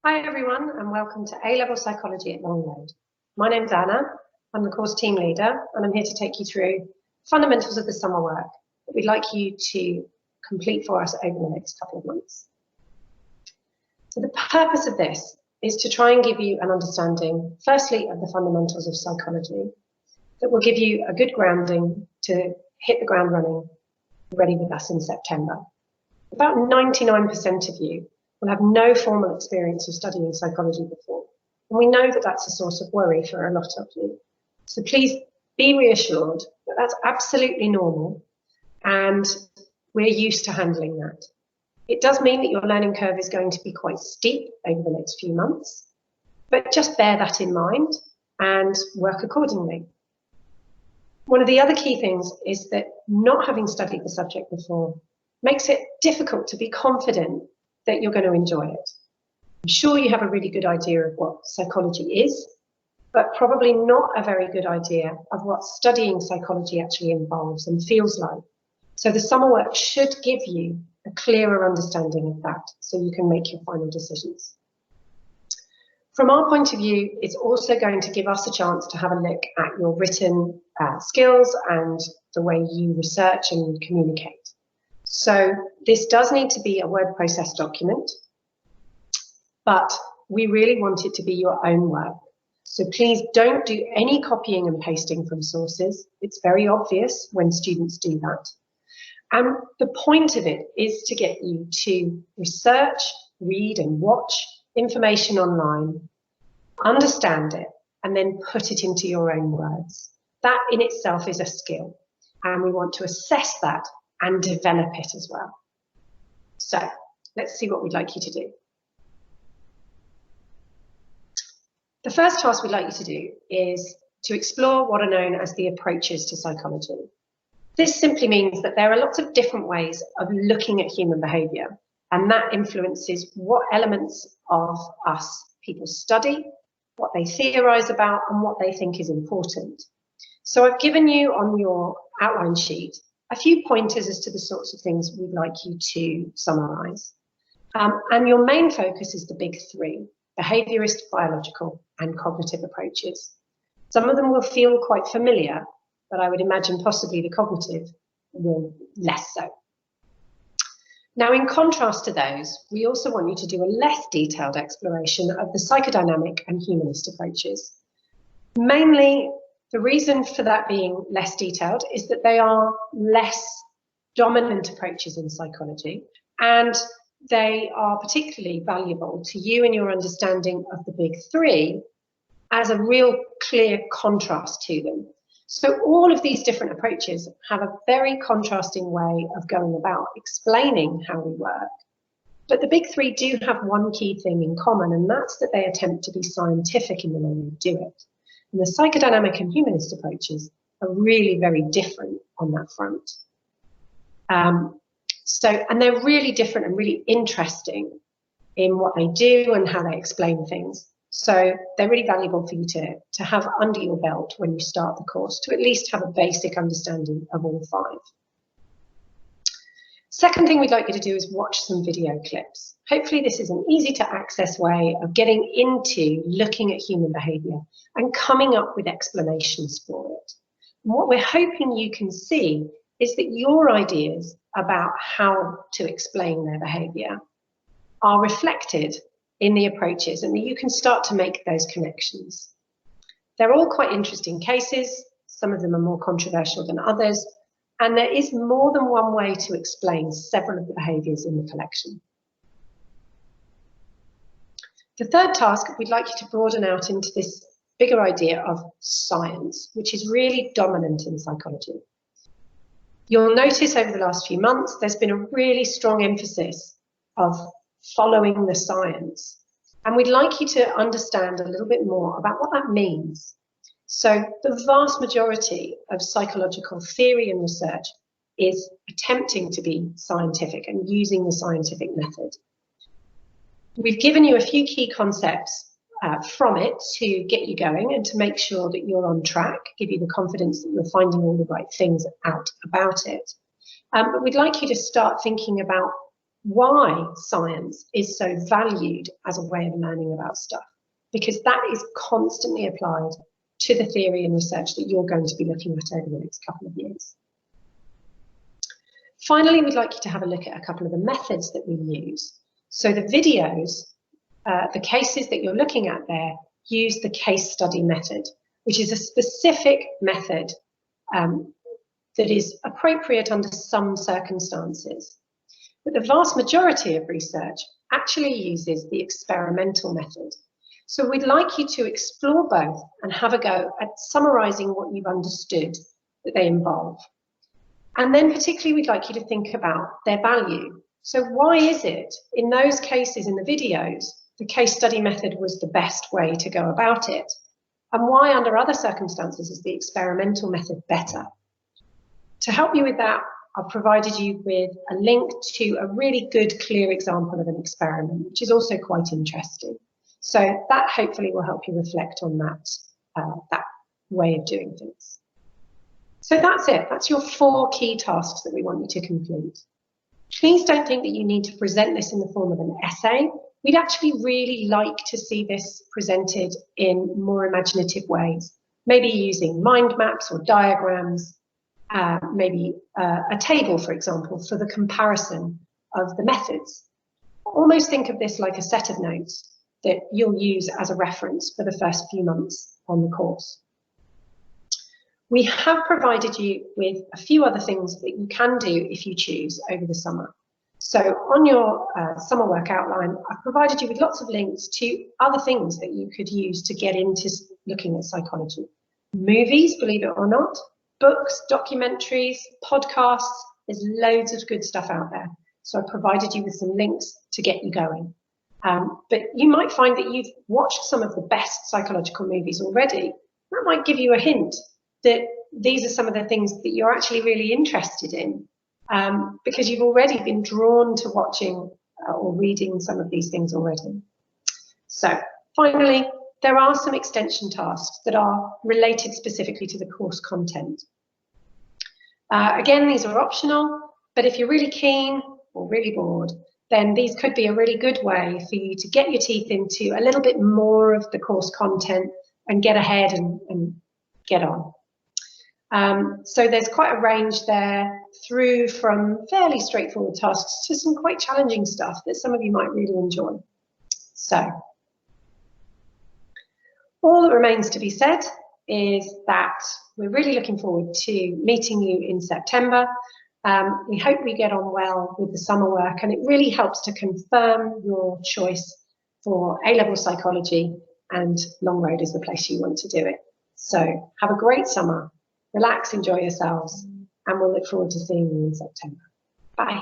Hi everyone and welcome to A-Level Psychology at Longload. My name's Anna, I'm the course team leader and I'm here to take you through fundamentals of the summer work that we'd like you to complete for us over the next couple of months. So the purpose of this is to try and give you an understanding, firstly, of the fundamentals of psychology that will give you a good grounding to hit the ground running ready with us in September. About 99% of you will have no formal experience of studying psychology before. And we know that that's a source of worry for a lot of you. So please be reassured that that's absolutely normal and we're used to handling that. It does mean that your learning curve is going to be quite steep over the next few months, but just bear that in mind and work accordingly. One of the other key things is that not having studied the subject before makes it difficult to be confident that you're going to enjoy it. I'm sure you have a really good idea of what psychology is, but probably not a very good idea of what studying psychology actually involves and feels like. So the summer work should give you a clearer understanding of that so you can make your final decisions. From our point of view, it's also going to give us a chance to have a look at your written skills and the way you research and communicate. So this does need to be a word processed document, but we really want it to be your own work. So please don't do any copying and pasting from sources. It's very obvious when students do that. And the point of it is to get you to research, read and watch information online, understand it, and then put it into your own words. That in itself is a skill, and we want to assess that and develop it as well. So let's see what we'd like you to do. The first task we'd like you to do is to explore what are known as the approaches to psychology. This simply means that there are lots of different ways of looking at human behaviour, and that influences what elements of us people study, what they theorise about, and what they think is important. So I've given you on your outline sheet a few pointers as to the sorts of things we'd like you to summarise. And your main focus is the big three: behaviourist, biological and cognitive approaches. Some of them will feel quite familiar, but I would imagine possibly the cognitive will less so. Now, in contrast to those, we also want you to do a less detailed exploration of the psychodynamic and humanist approaches. Mainly, the reason for that being less detailed is that they are less dominant approaches in psychology, and they are particularly valuable to you in your understanding of the big three as a real clear contrast to them. So all of these different approaches have a very contrasting way of going about explaining how we work. But the big three do have one key thing in common, and that's that they attempt to be scientific in the way they do it. And the psychodynamic and humanist approaches are really very different on that front. And they're really different and really interesting in what they do and how they explain things. So they're really valuable for you to have under your belt when you start the course, to at least have a basic understanding of all five. Second thing we'd like you to do is watch some video clips. Hopefully this is an easy to access way of getting into looking at human behaviour and coming up with explanations for it. And what we're hoping you can see is that your ideas about how to explain their behaviour are reflected in the approaches, and that you can start to make those connections. They're all quite interesting cases. Some of them are more controversial than others, and there is more than one way to explain several of the behaviours in the collection. The third task, we'd like you to broaden out into this bigger idea of science, which is really dominant in psychology. You'll notice over the last few months, there's been a really strong emphasis of following the science. And we'd like you to understand a little bit more about what that means. So the vast majority of psychological theory and research is attempting to be scientific and using the scientific method. We've given you a few key concepts from it to get you going and to make sure that you're on track, give you the confidence that you're finding all the right things out about it. But we'd like you to start thinking about why science is so valued as a way of learning about stuff, because that is constantly applied to the theory and research that you're going to be looking at over the next couple of years. Finally, we'd like you to have a look at a couple of the methods that we use. So the videos, the cases that you're looking at there, use the case study method, which is a specific method that is appropriate under some circumstances. But the vast majority of research actually uses the experimental method. So we'd like you to explore both and have a go at summarising what you've understood that they involve. And then particularly we'd like you to think about their value. So why is it in those cases in the videos, the case study method was the best way to go about it? And why under other circumstances is the experimental method better? To help you with that, I've provided you with a link to a really good, clear example of an experiment, which is also quite interesting. So that hopefully will help you reflect on that way of doing things. So that's it. That's your 4 key tasks that we want you to complete. Please don't think that you need to present this in the form of an essay. We'd actually really like to see this presented in more imaginative ways, maybe using mind maps or diagrams, maybe a table, for example, for the comparison of the methods. Almost think of this like a set of notes that you'll use as a reference for the first few months on the course. We have provided you with a few other things that you can do if you choose over the summer. So on your summer work outline, I've provided you with lots of links to other things that you could use to get into looking at psychology. Movies, believe it or not, books, documentaries, podcasts, there's loads of good stuff out there. So I've provided you with some links to get you going. But you might find that you've watched some of the best psychological movies already. That might give you a hint that these are some of the things that you're actually really interested in, because you've already been drawn to watching or reading some of these things already. So finally, there are some extension tasks that are related specifically to the course content. Again, these are optional, but if you're really keen or really bored, then these could be a really good way for you to get your teeth into a little bit more of the course content and get ahead and get on. So there's quite a range there, through from fairly straightforward tasks to some quite challenging stuff that some of you might really enjoy. So all that remains to be said is that we're really looking forward to meeting you in September. We hope we get on well with the summer work, and it really helps to confirm your choice for A-level psychology, and Longroad is the place you want to do it. So have a great summer, relax, enjoy yourselves, and we'll look forward to seeing you in September. Bye.